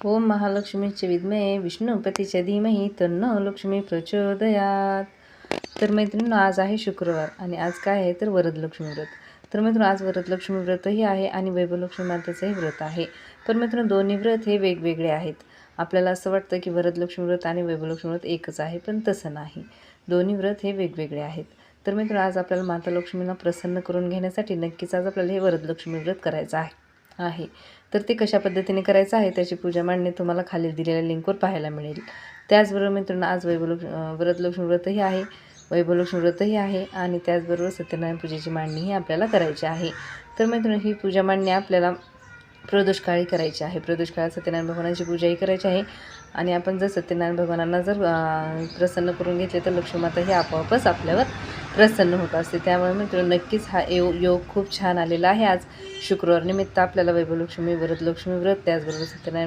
ओम महालक्ष्मीचे विद्महे विष्णुपतीच्या धीमहि तन्नो लक्ष्मी प्रचोदयात. तर मैत्रिणींनो, आज आहे शुक्रवार आणि आज काय आहे तर वरदलक्ष्मी व्रत. तर मित्रांनो, आज वरदलक्ष्मी व्रतही आहे आणि वैभवलक्ष्मी मातेचंही व्रत आहे. पण मित्रांनो, दोन्ही व्रत हे वेगवेगळे आहेत. आपल्याला असं वाटतं की वरदलक्ष्मी व्रत आणि वैभवलक्ष्मी व्रत एकच आहे, पण तसं नाही. दोन्ही व्रत हे वेगवेगळे आहेत. तर मित्रांनो, आज आपल्याला माता लक्ष्मीला प्रसन्न करून घेण्यासाठी नक्कीच आज आपल्याला हे वरदलक्ष्मी व्रत करायचं आहे. तर ते कशा पद्धतीने करायचं आहे त्याची पूजा मांडणी तुम्हाला खाली दिलेल्या लिंकवर पाहायला मिळेल. त्याचबरोबर मित्रांनो, आज वरदलक्ष्मी व्रतही आहे, वैभवलक्ष्मी व्रतही आहे आणि त्याचबरोबर सत्यनारायण पूजेची मांडणीही आपल्याला करायची आहे. तर मित्रांनो, ही पूजा मांडणी आपल्याला प्रदोषकाळी करायची आहे. प्रदोषकाळात सत्यनारायण भगवानाची पूजाही करायची आहे आणि आपण जर सत्यनारायण भगवानांना जर प्रसन्न करून घेतले तर लक्ष्मीमाता ही आपोआपच आपल्यावर प्रसन्न होत असते. त्यामुळे मित्रांनो, नक्कीच हा योग खूप छान आलेला आहे. आज शुक्रवार निमित्त आपल्याला वैभवलक्ष्मी, वरदलक्ष्मी व्रत, त्याचबरोबर सत्यनारायण